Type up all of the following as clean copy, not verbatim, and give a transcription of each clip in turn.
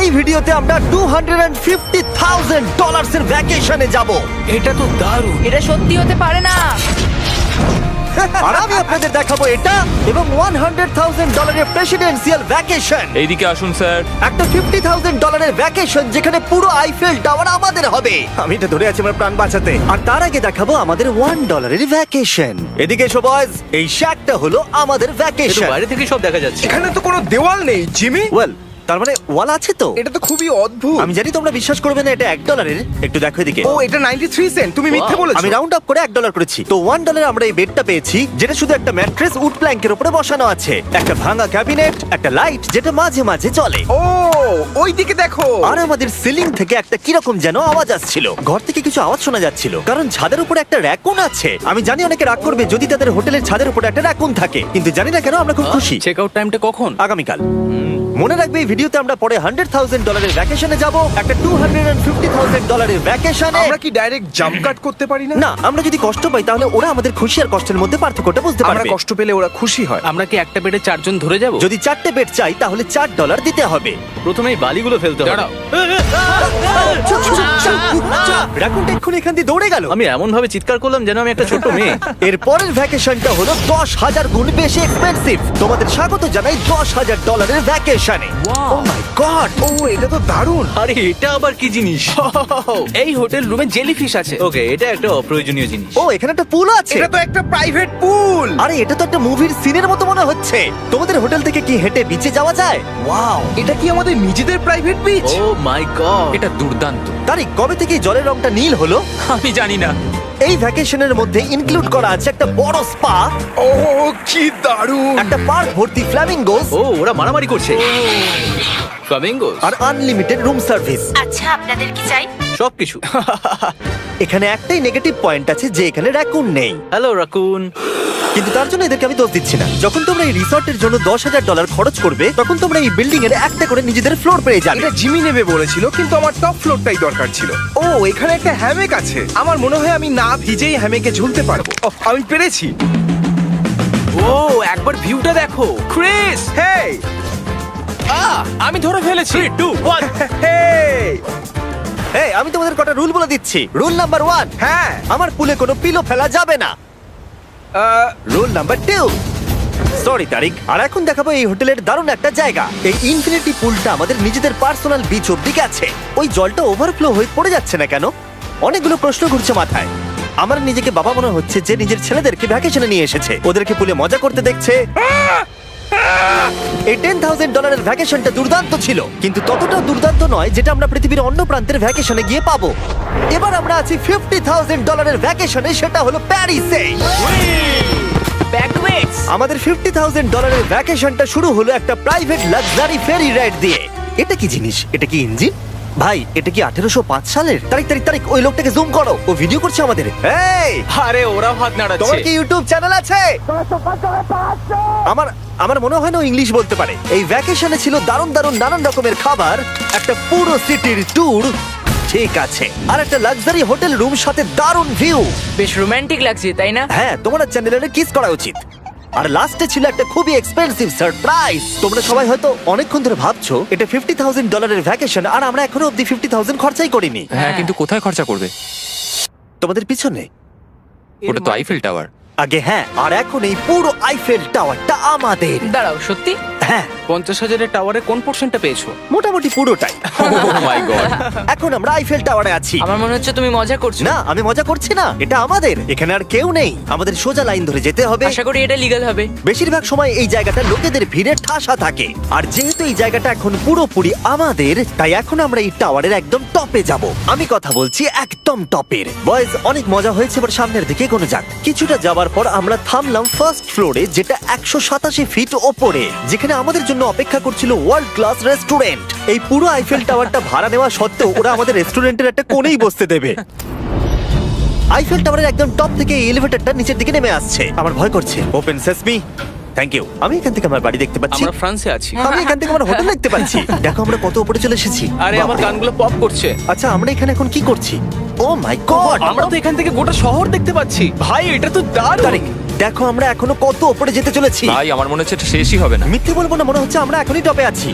এই ভিডিওতে আমরা $250,000 এর ভ্যাকেশনে যাব। এটা তো দারুণ। এটা সত্যি হতে পারে না। আর আমি আপনাদের দেখাবো এটা এবং $100,000 এর প্রেসিডেন্সিয়াল ভ্যাকেশন। এইদিকে আসুন স্যার। একটা $50,000 এর ভ্যাকেশন যেখানে পুরো আইফেল টাওয়ার আমাদের হবে। আমি এটা ধরে আছি আমার প্রাণ বাঁচাতে। আর তার আগে দেখাবো আমাদের $1 এর ভ্যাকেশন। এদিকে এসো বয়স, এই শ্যাকটা হলো আমাদের ভ্যাকেশন। বাইরে থেকে সব দেখা যাচ্ছে। এখানে তো কোনো দেওয়াল নেই জিমি। ওয়েল, তার মানে ওয়াল আছে তো? এটা তো খুবই অদ্ভুত। আমি জানি তোমরা বিশ্বাস করবে না, এটা $1 একটু দেখো এদিকে। ও এটা 93 সেন্ট, তুমি মিথ্যে বলেছো। আমি রাউন্ড আপ করে $1 করেছি। তো $1 আমরা এই বেডটা পেয়েছি, যেটা শুধু একটা ম্যাট্রেস উড প্ল্যাঙ্কের উপরে বসানো আছে, একটা ভাঙা ক্যাবিনেট, একটা লাইট যেটা মাঝে মাঝে চলে, ও ওই দিকে দেখো। আর আমাদের সিলিং থেকে একটা কিরকম যেন আওয়াজ আসছিল। ঘর থেকে কিছু আওয়াজ শোনা যাচ্ছিল, কারণ ছাদের উপরে একটা র‍্যাকুন আছে। আমি জানি অনেকে রাগ করবে যদি তাদের হোটেলের ছাদের উপরে একটা র‍্যাকুন থাকে, কিন্তু জানি না কেন আমরা খুব খুশি। চেক আউট টাইমটা কখন? আগামীকাল। মনে রাখবে এই ভিডিওতে আমরা পরে $100,000 এর ভ্যাকেশনে যাব, একটা $250,000 এর ভ্যাকেশনে। আমরা কি ডাইরেক্ট জাম্প কাট করতে পারি না? না, আমরা যদি কষ্ট পাই তাহলে ওরা আমাদের খুশি আর কষ্টের মধ্যে পার্থক্যটা বুঝতে আমরা পারবে। কষ্ট পেলে ওরা খুশি হয়। আমরা কি একটা বেডে 4 জন ধরে যাব? যদি 4টে বেড চাই তাহলে $4 দিতে হবে। প্রথমেই বালিগুলো ফেলতে হবে। রাকুনটা এক্ষুনি এখান দিয়ে দৌড়ে গেল। আমি এমন ভাবে চিৎকার করলাম যেন আমি একটা ছোট মেয়ে। এর পরের ভ্যাকেশনটা হলো 10,000 গুণ বেশি এক্সপেন্সিভ। তোমাদের স্বাগত জানাই $10,000 এর ভ্যাকেশনে। ও মাই গড, ও এটা তো দারুণ। আরে এটা আবার কি জিনিস? এই হোটেল রুমে জেলিফিশ আছে। ওকে, এটা একটা অপ্রয়োজনীয় জিনিস। ও এখানে একটা পুল আছে। এটা তো একটা প্রাইভেট পুল। আরে এটা তো একটা মুভির সিনের মতো মনে হচ্ছে। তোমাদের হোটেল থেকে কি হেঁটে বিচে যাওয়া যায়? ওয়াও, এটা কি আমাদের নিজেদের প্রাইভেট বিচ? ও মাই গড, এটা দুর্দান্ত। তারিক, কবে থেকে এই জলের রংটা নীল হলো? আমি জানি না। এই ভ্যাকেশনের মধ্যে ইনক্লুড করা আছে একটা বড় স্পা, ও কি দারুণ। একটা পার্ক ভর্তি ফ্ল্যামিঙ্গোস, ও ওরা মারামারি করছে। ফ্লামিঙ্গোস আর আনলিমিটেড রুম সার্ভিস। আচ্ছা, আপনাদের কি চাই? সবকিছু। এখানে একটাই নেগেটিভ পয়েন্ট আছে যে এখানে র‍্যাকুন নেই, হ্যালো রাকুন। কিন্তু তার জন্য এদেরকে আমি দোষ দিচ্ছি না। যখন তোমরা এই রিসর্টের জন্য $10,000 খরচ করবে তখন তোমরা এই বিল্ডিং এর একটা করে নিজেদের ফ্লোর পেয়ে যাবে। এটা জিমি নেবে বলেছিল, কিন্তু আমার টপ ফ্লোরটাই দরকার ছিল। ও এখানে একটা হ্যামেক আছে। আমার মনে হয় আমি না ভিজেই হ্যামেকে ঝুলতে পারবো। ওহ, আমি পেরেছি। ও একবার ভিউটা দেখো ক্রিস। হেই আমি ধরে ফেলেছি। 3 2 1 হেই। এই, আমি তোমাদের কটা রুল বলে দিচ্ছি। রুল নাম্বার 1, হ্যাঁ আমার পুলে কোনো পিলো ফেলা যাবে না। রুল নাম্বার 2, সরি তারিক। আর এখন দেখাবো এই হোটেলের দারুণ একটা জায়গা। এই ইনফিনিটি পুলটা আমাদের নিজেদের পার্সোনাল বিচ অব্দি গেছে। ওই জলটা ওভারফ্লো হয়ে পড়ে যাচ্ছে না কেন? অনেকগুলো প্রশ্ন ঘুরছে মাথায়। আমার নিজেকে বাবা মনে হচ্ছে যে নিজের ছেলেদেরকে ভ্যাকেশনে নিয়ে এসেছে, ওদেরকে পুলে মজা করতে দেখছে। এই $10,000 এর ভ্যাকেশনটা দুর্দান্ত ছিল, কিন্তু ততটা দুর্দান্ত নয় যেটা আমরা পৃথিবীর অন্য প্রান্তের ভ্যাকেশনে গিয়ে পাবো। এবার আমরা আছি $50,000 এর ভ্যাকেশনে, সেটা হলো প্যারিসে। ব্যাকওয়েটস। আমাদের $50,000 এর ভ্যাকেশনটা শুরু হলো একটা প্রাইভেট লাক্সারি ফেরি রাইড দিয়ে। এটা কি জিনিস? এটা কি ইঞ্জিন? ভাই, এটা কি 1805 সালের? তারিক তারিক তারিক, ওই লোকটাকে জুম করো, ও ভিডিও করছে আমাদের। এই, আরে ওরা হাত তোমার নাড়াচ্ছে। কি ইউটিউব চ্যানেল আছে? আমার মনে হয় না ও ইংলিশ বলতে পারে। এই ভ্যাকেশনে ছিল দারুণ দারুণ নানান রকমের খাবার, একটা পুরো সিটির ট্যুর, ঠিক আছে, আর একটা লাক্সারি হোটেল রুম সাথে দারুণ ভিউ। বেশ রোমান্টিক লাগছে, তাই না? হ্যাঁ, তোমার চ্যানেলে কিস করা উচিত। আর লাস্টে ছিল একটা খুবই এক্সপেন্সিভ সারপ্রাইজ। তোমরা সবাই হয়তো অনেকক্ষণ ধরে ভাবছো এটা $50,000 এর ভ্যাকেশন, আর আমরা এখনো অব্দি 50,000 খরচাই করিনি। হ্যাঁ, কিন্তু কোথায় খরচা করবে? তোমাদের পিছনে ওটা তো আইফেল টাওয়ার। আগে, হ্যাঁ, আর এখন এই পুরো আইফেল টাওয়ারটা আমাদের। দাঁড়াও, সত্যি? হ্যাঁ, 50,000 এর টাওয়ারের কোন পোরশনটা পেয়েছো? মোটামুটি পুরোটাই। ও মাই গড। এখন আমরা আইফেল টাওয়ারে আছি। আমার মনে হচ্ছে তুমি মজা করছো। না, আমি মজা করছি না, এটা আমাদের। এখানে আর কেউ নেই, আমাদের সোজা লাইন ধরে যেতে হবে। আশা করি এটা লিগ্যাল হবে। বেশিরভাগ সময় এই জায়গাটা লোকেদের ভিড়ে ঠাসা থাকে, আর যেহেতু এই জায়গাটা এখন পুরোপুরি আমাদের, তাই এখন আমরা এই টাওয়ারের একদম টপে যাব। আমি কথা বলছি একদম টপের। বয়েজ, অনেক মজা হয়েছে, এবার সামনের দিকে কোনো যাক। কিছুটা যাওয়ার পর আমরা থামলাম ফার্স্ট ফ্লোরে, যেটা 187 ফিট ওপরে, যেখানে আমাদের জন্য অপেক্ষা করছিল ওয়ার্ল্ড ক্লাস রেস্টুরেন্ট। এই পুরো আইফেল টাওয়ারটা ভাড়া নেওয়া সত্ত্বেও ওরা আমাদের রেস্টুরেন্টের একটা কোণেই বসতে দেবে। আইফেল টাওয়ারের একদম টপ থেকে এই এলিভেটরটা নিচের দিকে নেমে আসছে। আমার ভয় করছে। Open sesame. Thank you. আমি এখান থেকে আমার বাড়ি দেখতে পাচ্ছি। আমরা ফ্রান্সে আছি। আমি এখান থেকে আমার হোটেল দেখতে পাচ্ছি। দেখো আমরা কত উপরে চলে এসেছি। আরে আমার বাপরে। কানগুলো পপ করছে। আচ্ছা, আমরা এখানে এখন কি করছি? ও মাই গড, আমরা তো এখান থেকে গোটা শহর দেখতে পাচ্ছি। ভাই, এটা তো দারুণ। তারিক, দেখো আমরা এখনো কত উপরে যেতে চলেছি। ভাই, আমার মনে হচ্ছে এটা শেষই হবে না। মিথ্যে বলবো না, মনে হচ্ছে আমরা এখনই টপে আছি।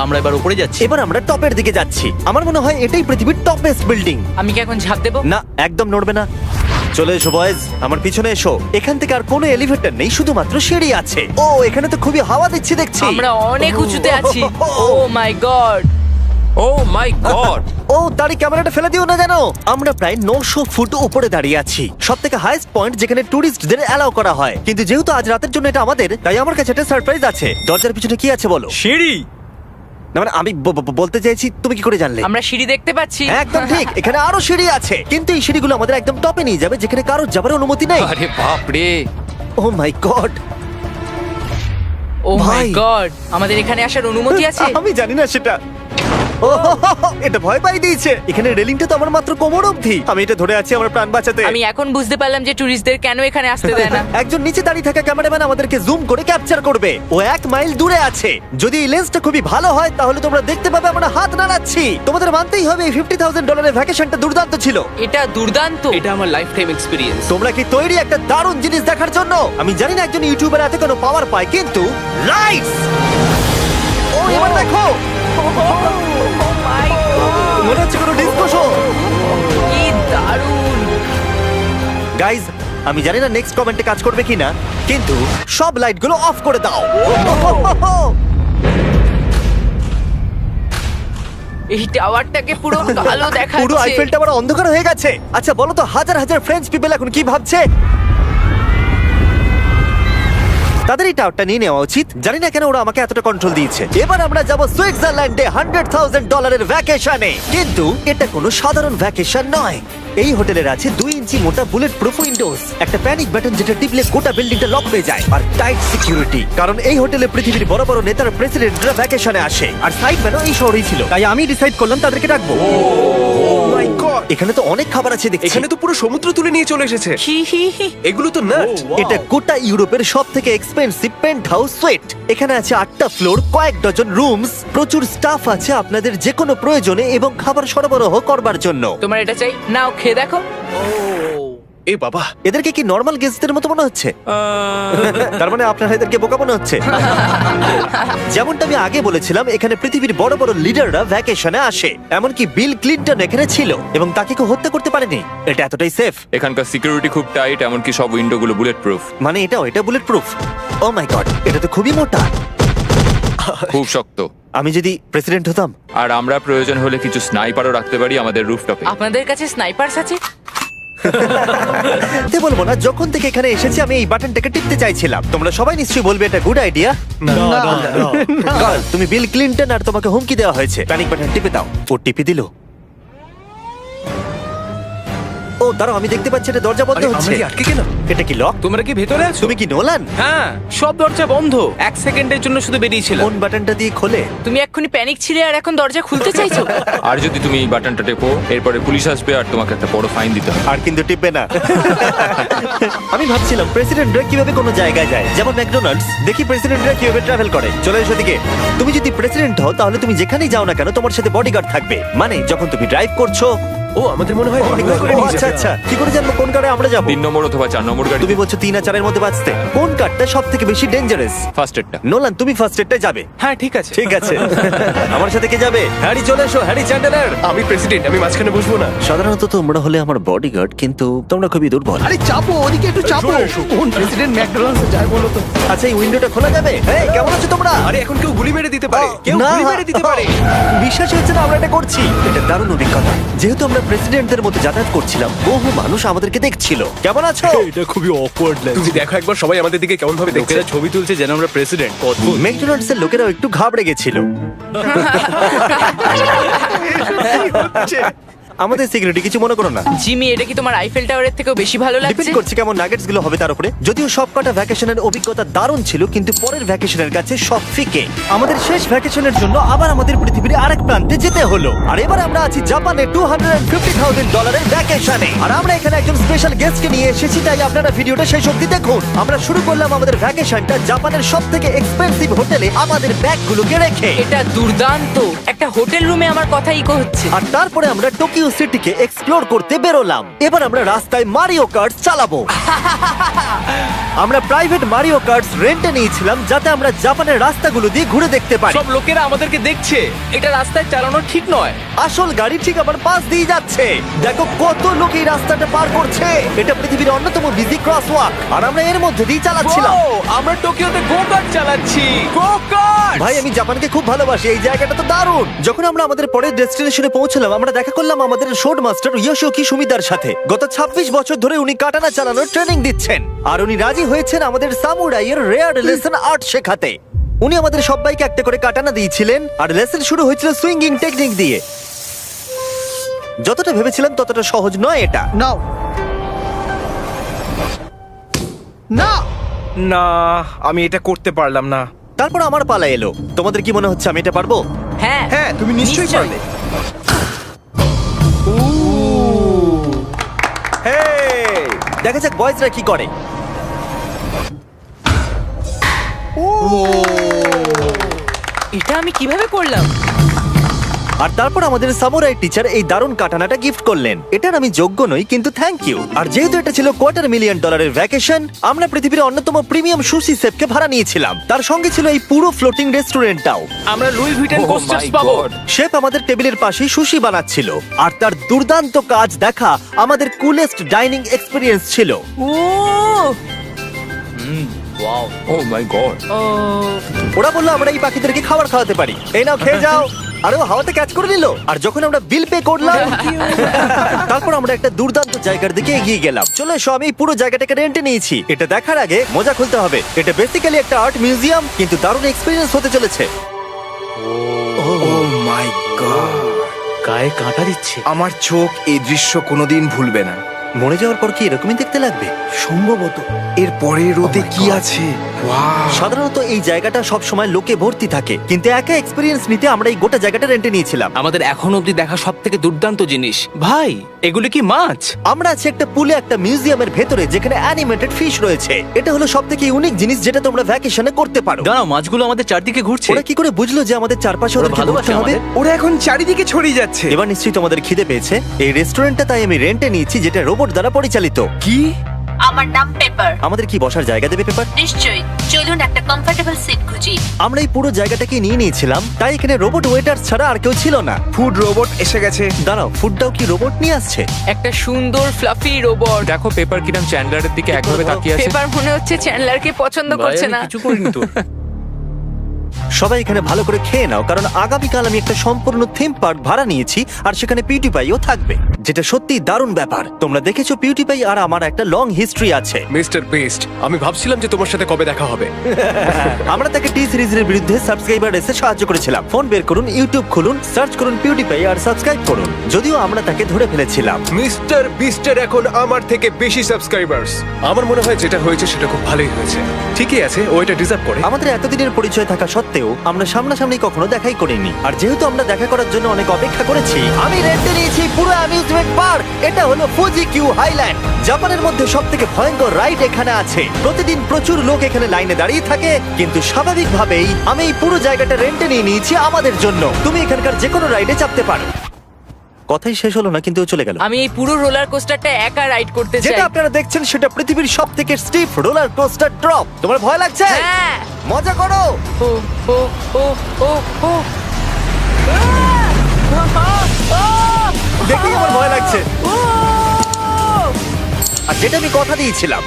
আমরা এবার উপরে যাচ্ছি। এবার আমরা টপের দিকে যাচ্ছি। আমার মনে হয় এটাই পৃথিবীর টপেস্ট বিল্ডিং। আমি কি এখন ঝাঁপ দেবো? না, একদম নড়বে না। চলে এসো বয়েজ, আমার পিছনে এসো। এখান থেকে আর কোনো এলিভেটর নেই, শুধুমাত্র সিঁড়ি আছে। ও, এখানে তো খুবই হাওয়া দিচ্ছি দেখছি। আমরা অনেক উঁচুতে আছি। ও মাই গড! ও মাই গড! ও, দাঁড়ি ক্যামেরাটা ফেলে দিও না জানো। আমরা প্রায় 900 ফুট উপরে দাঁড়িয়ে আছি, সব থেকে হাইস্ট পয়েন্ট যেখানে টুরিস্টদের অ্যালাউ করা হয়। কিন্তু যেহেতু আজ রাতের জন্য এটা আমাদের, তাই আমার কাছে একটা সারপ্রাইজ আছে। দরজার পিছনে কি আছে বলো? সিঁড়ি। না মানে আমি বলতে চাইছি, তুমি কি করে জানলে? আমরা সিঁড়ি দেখতে পাচ্ছি। হ্যাঁ, একদম ঠিক, এখানে আরো সিঁড়ি আছে, কিন্তু এই সিঁড়িগুলো আমাদের একদম টপে নিয়ে যাবে, যেখানে কারোর যাবার অনুমতি নেই। আরে বাপ রে! ও মাই গড! ও মাই ভাই। গড! আমাদের এখানে আসার অনুমতি আছে? আমি জানি না সেটা। ও, এটা ভয় পাই দিয়েছে। এখানে রেলিংটা তো আমার মাত্র কোমর অবধি। আমি এটা ধরে আছি আমার প্রাণ বাঁচাতে। আমি এখন বুঝতে পারলাম যে ট্যুরিস্টদের কেন এখানে আসতে দেয় না। একজন নিচে দাঁড়িয়ে থাকা ক্যামেরাম্যান আমাদেরকে জুম করে ক্যাপচার করবে। ও 1 মাইল দূরে আছে। যদি এই লেন্সটা খুবই ভালো হয় তাহলে তোমরা দেখতে পাবে আমরা হাত নাড়াচ্ছি। তোমাদের মানতেই হবে এই $50,000 ভ্যাকেশনটা দুর্দান্ত ছিল। এটা দুর্দান্ত। এটা আমার লাইফ টাইম এক্সপিরিয়েন্স। তোমরা কি তৈরি একটা দারুণ জিনিস দেখার জন্য? আমি জানি না একজন ইউটিউবার এত কোনো পাওয়ার পায়, কিন্তু লাইটস! ও, এবার দেখো, মনে হচ্ছে কোনো ডিস্কো শো। কি দারুণ! গাইজ, আমি জানি না নেক্সট কমেন্টে কাজ করবে কিনা, কিন্তু সব লাইটগুলো অফ করে দাও। এই টাওয়ারটাকে পুরো কালো দেখাচ্ছে। পুরো আইফেল টাওয়ার অন্ধকার হয়ে গেছে। আচ্ছা বলো তো, হাজার হাজার ফ্রেঞ্চ পিপল এখন কি ভাবছে? তাদের এই টাওয়ারটা নিয়ে নেওয়া উচিত। জানি না কেন ওরা আমাকে এতটা কন্ট্রোল দিয়েছে। এবার আমরা যাব সুইজারল্যান্ডে $100,000 ভ্যাকেশনে। কিন্তু এটা কোনো সাধারণ ভ্যাকেশন নয়। এই হোটেলের আছে 2 ইঞ্চি মোটা বুলেট প্রুফ উইন্ডোজ, একটা প্যানিক বাটন যেটা টিপলে গোটা বিল্ডিংটা লক হয়ে যায়, আর টাইট সিকিউরিটি। কারণ এই হোটেলে পৃথিবীর বড় বড় নেতার প্রেসিডেন্টরা ভ্যাকেশনে আসে, আর সাইডম্যানও এই শহরেই ছিল। তাই আমি ডিসাইড করলাম তাদেরকে ডাকবো। মাই গড, এখানে তো অনেক খাবার আছে দেখছি। এখানে তো পুরো সমুদ্র তুলে নিয়ে চলে এসেছে। হি হি হি। এগুলো তো নাট। এটা গোটা ইউরোপের সব থেকে এক্সপেন্সিভ পেন্ট হাউস সুইট। এখানে আছে 8টা ফ্লোর, কয়েক ডজন রুমস, প্রচুর স্টাফ আছে আপনাদের যে কোনো প্রয়োজনে এবং খাবার সরবরাহ করবার জন্য। তোমার এটা চাই? নাও খেয়ে দেখো। এ বাবা, এদেরকে কি নর্মাল গেস্টদের মতো মনে হচ্ছে? তার মানে আপনারা এদেরকে বোকা মনে হচ্ছে। যেমনটা আমি আগে বলেছিলাম, এখানে পৃথিবীর বড় বড় লিডাররা ভ্যাকেশনে আসে। এমনকি বিল ক্লিনটন এখানে ছিল এবং তাকে কেউ হত্যা করতে পারেনি। এটা এতটাই সেফ। এখানকার সিকিউরিটি খুব টাইট, এমনকি সব উইন্ডোগুলো বুলেট প্রুফ। মানে এটা বুলেট প্রুফ। ও মাই গড, এটা তো খুবই মোটা। খুব শক্ত। আমি যদি প্রেসিডেন্ট হতাম। আর আমরা প্রয়োজন হলে কিছু স্নাইপারও রাখতে পারি আমাদের রুফটপে। আপনাদের কাছে স্নাইপারস আছে? তে বলবো না, যখন থেকে এখানে এসেছি আমি এই বাটনটাকে টিপতে চাইছিলাম। তোমরা সবাই নিশ্চয়ই বলবে এটা গুড আইডিয়া। তুমি বিল ক্লিনটন আর তোমাকে হুমকি দেওয়া হয়েছে, প্যানিক বাটন টিপে দাও। ও টিপে দিল। ও দাঁড়াও, আমি দেখতে পাচ্ছি এটা দরজা বন্ধ আরে, হচ্ছে। আমরা কি আটকে গেলাম? এটা কি লক? তোমরা কি ভেতরে আছো? তুমি কি নোলান? হ্যাঁ, সব দরজা বন্ধ। 1 সেকেন্ডের জন্য শুধু বেরিয়েছিলাম। কোন বাটনটা দিয়ে খোলে? তুমি এক্ষুনি প্যানিক ছিলে আর এখন দরজা খুলতে চাইছো? আর যদি তুমি এই বাটনটা টেপো, এরপরে পুলিশ আসবে আর তোমাকে একটা বড় ফাইন দিতে হবে। আর কিন্তু টিপবে না। আমি ভাবছিলাম প্রেসিডেন্টরা কিভাবে কোনো জায়গায় যায়, যেমন ম্যাকডোনাল্ডস। দেখি প্রেসিডেন্টরা কিভাবে ট্রাভেল করে। চলে এসো দিকে। তুমি যদি প্রেসিডেন্ট হও তাহলে তুমি যেখানেই যাও না কেন তোমার সাথে বডিগার্ড থাকবে। মানে যখন তুমি ড্রাইভ করছো। ও, আমাদের মনে হয় bodyguard করে ও, নিয়ে আচ্ছা যাবে। আচ্ছা, কি করে জানবো কোন কারে আমরা যাবো? 3 নম্বর অথবা 4 নম্বর গাড়ি। তুমি বলছো 3 আর 4 এর মধ্যে বাঁচতে। কোন কারটা সব থেকে বেশি ডেঞ্জারাস? ফার্স্ট এডটা। নোলান, তুমি ফার্স্ট এডটা যাবে। হ্যাঁ, ঠিক আছে। ঠিক আছে। আমার সাথে কে যাবে? হ্যারি, চলে এসো। Harry Chandler. আমি প্রেসিডেন্ট, আমি মাঝখানে বসবো না। সাধারণত তোমরা হলে আমার বডিগার্ড, কিন্তু তোমরা খুবই দুর্বল। আরে চাপো, ওদিকে একটু চাপো। কোন প্রেসিডেন্ট ম্যাকডোনাল্ডস যায় বলো তো? আচ্ছা, এই উইন্ডোটা খোলা যাবে? এই, কেমন আছো তোমরা? আরে, এখন কেউ গুলি মেরে দিতে পারে। কেউ না, গুলি মেরে দিতে পারে। বিশ্বাস হচ্ছে না আমরা এটা করছি। এটা দারুণ অভিজ্ঞতা। যেহেতু আমরা প্রেসিডেন্টদের মতো যাতায়াত করছিলাম, বহু মানুষ আমাদেরকে দেখছিল। কেমন আছো? এটা খুবই অকওয়ার্ড তুমি দেখো একবার সবাই আমাদের দিকে কেমন ভাবে দেখছে। লোকেরা ছবি তুলছে যেন আমরা প্রেসিডেন্ট। অদ্ভুত। ম্যাকডোনাল্ডস এর লোকেরাও একটু ঘাবড়ে গেছিল। আমাদের সিকিউরিটি কিছু মনে করো না। জিমি, এটা কি তোমার আইফেল টাওয়ারের থেকেও বেশি ভালো লাগছে? ডিপেন্ড করছে কেমন নাগেটস গুলো হবে তার উপরে। যদিও সবকটা ভ্যাকেশনের অভিজ্ঞতা দারুণ ছিল, কিন্তু পরের ভ্যাকেশনের কাছে সব ফিকে। আমাদের শেষ ভ্যাকেশনের জন্য আবার আমাদের পৃথিবীর আরেক প্রান্তে যেতে হলো। আর এবার আমরা আছি জাপানে $250,000 ভ্যাকেশনে। আর আমরা এখানে একজন স্পেশাল গেস্টকে নিয়ে এসেছি, তাই আপনারা ভিডিওটা শেষ অবধি দেখুন। আমরা শুরু করলাম আমাদের ভ্যাকেশনটা জাপানের সব থেকে এক্সপেন্সিভ হোটেলে আমাদের ব্যাগগুলোকে রেখে। এটা দুর্দান্ত। একটা হোটেল রুমে আমার কথা ইকো হচ্ছে। আর তারপরে আমরা টোকিও সিটিকে এক্সপ্লোর করতে বেরোলাম। এবার আমরা রাস্তায় মারিও কার্ট চালাবো। আমরা প্রাইভেট মারিও কার্টস রেন্টে নিয়েছিলাম যাতে আমরা জাপানের রাস্তাগুলো দিয়ে ঘুরে দেখতে পারি। সব লোকেরা আমাদেরকে দেখছে, এটা রাস্তায় চালানো ঠিক নয়। আসল গাড়ি ঠিক আমার পাশ দিয়ে যাচ্ছে। দেখো কত লোক এই রাস্তাটা পার করছে। এটা পৃথিবীর অন্যতম বিজি ক্রসওয়াক আর আমরা এর মধ্যে দিয়ে চালাচ্ছিলাম। ও, আমরা টোকিওতে গো কার্ট চালাচ্ছি। গো কার্ট! ভাই আমি জাপানকে খুব ভালোবাসি, এই জায়গাটা তো দারুণ। যখন আমরা আমাদের পরের ডেস্টিনেশনে পৌঁছলাম আমরা দেখা করলাম আমাদের শোড মাস্টার ইয়োশিওকি সুমিদার সাথে। গত 26 বছর ধরে উনি কাটানা চালানোর ট্রেনিং দিচ্ছেন আর উনি রাজি হয়েছেন আমাদের সামুরাইয়ের রেয়ার লেসন আর্ট শেখাতে। উনি আমাদের সবাইকে একটা করে কাটানা দিয়েছিলেন আর লেসন শুরু হয়েছিল সুইঙ্গিং টেকনিক দিয়ে। যতটা ভেবেছিলাম ততটা সহজ নয় এটা। নাও না না, আমি এটা করতে পারলাম না। তারপর আমার পালা এলো। তোমাদের কি মনে হচ্ছে আমি এটা পারবো? হ্যাঁ হ্যাঁ, তুমি নিশ্চয়ই পারবে। হেই! দেখা যাক বয়েজরা কি করে। এটা আমি কিভাবে করলাম? আর তারপর আমাদের সামুরাই টিচার এই দারুণ কাটানাটা গিফট করলেন। এটার আমি যোগ্য নই কিন্তু থ্যাংক ইউ। আর যেহেতু এটা ছিল $250,000 ভ্যাকেশন, আমরা পৃথিবীর অন্যতম প্রিমিয়াম সুশি শেফকে ভাড়া নিয়েছিলাম। তার সঙ্গে ছিল এই পুরো ফ্লোটিং রেস্টুরেন্টটাও। আমরা লুই ভিটেন Oh কোস্টার্স my পাবো। God! শেফ আমাদের টেবিলের পাশেই সুশি বানাচ্ছিল আর তার দুর্দান্ত কাজ দেখা আমাদের কুলেস্ট ডাইনিং এক্সপিরিয়েন্স ছিল। ও ওয়াও। ও মাই গড! ও ওরা বললো আমরা এই পাখিদেরকে খাবার খাওয়াতে পারি, এই নাও খেয়ে যাও। আরে ও হাওয়াতে ক্যাচ করে নিল। আর যখন আমরা বিল পে করলাম তারপর আমরা একটা দুর্দান্ত জায়গার দিকে এগিয়ে গেলাম। চলে এসো, আমি এই পুরো জায়গাটাকে রেন্টে নিয়েছি। এটা দেখার আগে মজা খুলতে হবে। এটা বেসিক্যালি একটা আর্ট মিউজিয়াম কিন্তু দারুণ এক্সপিরিয়েন্স হতে চলেছে। ও মাই গড! গায়ে কাঁটা দিচ্ছে। আমার চোখ এই দৃশ্য কোনোদিন ভুলবে না। মরে যাওয়ার পর কি এরকমই দেখতে লাগবে? সম্ভবত এর পরে রোদে কি আছে? ওয়াও! সাধারণত এই জায়গাটা সব সময় লোকে ভর্তি থাকে কিন্তু একা এক্সপিরিয়েন্স নিতে আমরা এই গোটা জায়গাটা রেন্টে নিয়েছিলাম। আমাদের এখন অবধি দেখা সব থেকে দুর্দান্ত জিনিস। ভাই, এগুলো কি মাছ? আমরা আছি একটা পুলে একটা মিউজিয়ামের ভেতরে যেখানে অ্যানিমেটেড ফিশ রয়েছে। এটা হলো সবথেকে ইউনিক জিনিস যেটা তোমরা ভ্যাকেশনে করতে পারো। দাঁড়াও, মাছগুলো আমাদের চারদিকে ঘুরছে। ওরা কি করে বুঝলো যে আমাদের চারপাশে ওরা ওদেরকে ভালোবাসে ঘুরতে হবে? আমাদের। ওরা এখন চারিদিকে ছড়িয়ে যাচ্ছে। এবার নিশ্চয়ই তোমাদের খিদে পেয়েছে। এই রেস্টুরেন্টটা তাই আমি রেন্টে নিয়েছি যেটা রোবট দ্বারা পরিচালিত। কি? আমার নাম পেপার। আমাদের কি বসার জায়গা দেবে পেপার? নিশ্চয়ই, চলুন একটা কমফোর্টেবল সিট খুঁজি। আমরা এই পুরো জায়গাটাকে নিয়ে নিয়েছিলাম তাই এখানে রোবট ওয়েটার ছাড়া আর কেউ ছিল না। ফুড রোবট এসে গেছে। দাঁড়াও, ফুডটাও কি রোবট নিয়ে আসছে? একটা সুন্দর ফ্লাফি রোবট। দেখো পেপার কিরাম চ্যান্ডলারের দিকে একভাবে তাকিয়ে আছে। পেপার মনে হচ্ছে চ্যান্ডলারকে পছন্দ ভাই, করছে আমি না। কিছু করিনি তো। সবাই এখানে ভালো করে খেয়ে নাও কারণ আগামীকাল আমি একটা সম্পূর্ণ থিম পার্ক ভাড়া নিয়েছি আর সেখানে পিউটিপাইও থাকবে, যেটা সত্যি দারুণ ব্যাপার। তোমরা দেখেছো পিউটিপাই আর আমার একটা লং হিস্ট্রি আছে। মিস্টার বেস্ট, আমি ভাবছিলাম যে তোমার সাথে কবে দেখা হবে। আমরা তাকে টি সিরিজের বিরুদ্ধে সাবস্ক্রাইবার এসে সাহায্য করেছিলাম। ফোন বের করুন, ইউটিউব খুলুন, সার্চ করুন পিউটিপাই আর সাবস্ক্রাইব করুন। যদিও আমরা তাকে ধরে ফেলেছিলাম। মিস্টার বিস্টের এখন আমার থেকে বেশি সাবস্ক্রাইবার্স। আমার মনে হয় যেটা হয়েছে সেটা খুব ভালোই হয়েছে। ঠিকই আছে, ও এটা ডিজার্ভ করে। আমাদের এতদিনের পরিচয় থাকা সত্ত্বেও আমরা সামনাসামনি কখনো দেখাই করিনি। আর যেহেতু আমরা দেখা করার জন্য অনেক অপেক্ষা করেছি, আমি রেন্টে নিয়েছি পুরো অ্যামিউজমেন্ট পার্ক। এটা হলো ফুজি কিউ হাইল্যান্ড। জাপানের মধ্যে সবথেকে ভয়ঙ্কর রাইড এখানে আছে। প্রতিদিন প্রচুর লোক এখানে লাইনে দাঁড়িয়ে থাকে কিন্তু স্বাভাবিকভাবেই আমি এই পুরো জায়গাটা রেন্টে নিয়ে নিয়েছি আমাদের জন্য। তুমি এখানকার যে কোনো রাইডে চাপতে পারো। কথাই শেষ হলো না কিন্তু ও চলে গেল। আমি এই পুরো রোলার কোস্টারটা একা রাইড করতে চাই। যেটা আপনারা দেখছেন সেটা পৃথিবীর সবথেকে স্টিফ রোলার কোস্টার ড্রপ। তোমার ভয় লাগছে? হ্যাঁ। মজা করো। ও ও ও ও ও দেখি আমার ভয় লাগছে। আর যেটা আমি কথা দিয়েছিলাম,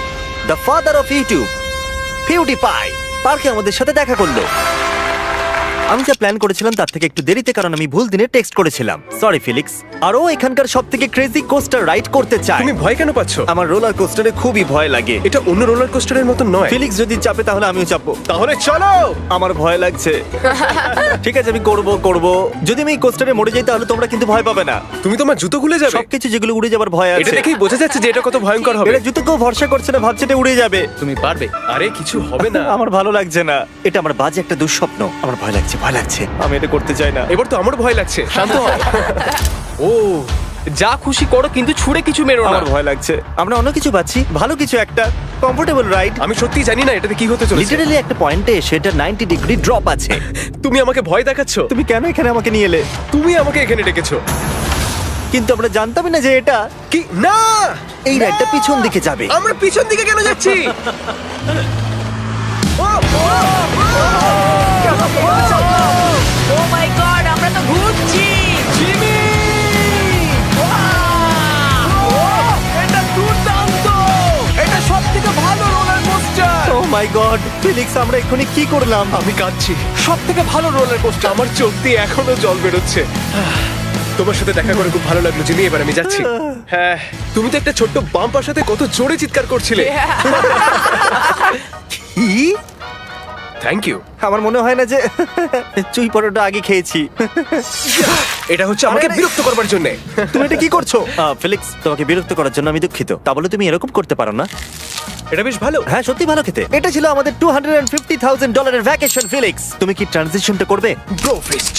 দ্য ফাদার অফ ইউটিউব পিউটিপাই পার্কে আমাদের সাথে দেখা করলো। আমি যা প্ল্যান করেছিলাম তার থেকে একটু দেরিতে, কারণ আমি ভুল দিনে টেক্সট করেছিলাম। সরি ফিলিক্স। আর ও এখানকার সবথেকে ক্রেজি কোস্টার রাইড করতে চায়। তুমি ভয় কেন পাচ্ছ? আমার রোলার কোস্টারে খুবই ভয় লাগে। এটা অন্য রোলার কোস্টারের মতো নয়। ফিলিক্স যদি চাপে তাহলে আমিও চাপবো। তাহলে চলো। আমার ভয় লাগছে। ঠিক আছে, আমি করব। যদি আমি এই কোস্টারে মরে যাই তাহলে তোমরা কিন্তু ভয় পাবে না। তুমি তোমার জুতো খুলে যাবে। সবকিছু যেগুলো উড়ে যাবার ভয় এটা আছে। দেখেই বোঝা যাচ্ছে যে এটা কত ভয়ঙ্কর হবে। এরা জুতোকেও ভরসা করছে না, ভাবছে এটা উড়ে যাবে। তুমি পারবে। আরে কিছু হবে না। আমার ভালো লাগছে না। এটা আমার বাজে একটা দুঃস্বপ্ন। আমার ভয় লাগছে। আমি এটা করতে চাই না। এবার তো আমার ভয় লাগছে। শান্ত হও। ও, যা খুশি করো কিন্তু ছুঁড়ে কিছু মেরো না। আমার ভয় লাগছে। আমরা অন্য কিছু পাচ্ছি, ভালো কিছু একটা কমফোর্টেবল রাইড। আমি সত্যি জানি না এটাতে কি হতে চলেছে। লিটারালি একটা পয়েন্টে এসে এটা 90 ডিগ্রি ড্রপ আছে। তুমি আমাকে ভয় দেখাচ্ছ। তুমি কেন এখানে আমাকে নিয়ে এলে? তুমি আমাকে এখানে ডেকেছো। কিন্তু আমরা জানতামই না যে এটা কি না এই রাইডটা পিছন দিকে যাবে। আমরা পিছন দিকে কেন যাচ্ছি ও মাই গড, আমরা তো ঘুরছি। এটা দুর্দান্ত! এটা সবথেকে ভালো রোলার কোস্টার! ও মাই গড, ফিলিক্স আমরা এক্ষুনি কি করলাম? আমি কাঁদছি সবথেকে ভালো রোলার কোস্টার! আমার চোখ দিয়ে এখনো জল বেরোচ্ছে তোমার সাথে দেখা করে খুব ভালো লাগলো জিমি এবার আমি যাচ্ছি হ্যাঁ তুমি তো একটা ছোট্ট বাম্পার সাথে কত জোরে চিৎকার করছিলে কি? থ্যাংক ইউ আমার মনে হয় না যে চুই পরোটা আগে খেয়েছি। এটা হচ্ছে আমাকে বিরক্ত করবার জন্য তুমি এটা কি করছো? ফিলিক্স, তোমাকে বিরক্ত করার জন্য আমি দুঃখিত। তা বলে তুমি এরকম করতে পারো না। এটা বেশ ভালো হ্যাঁ, সত্যি ভালো খেতে। এটা ছিল আমাদের $250,000 ভ্যাকেশন। ফিলিক্স, তুমি কি ট্রানজিশনটা করবে? Bro feast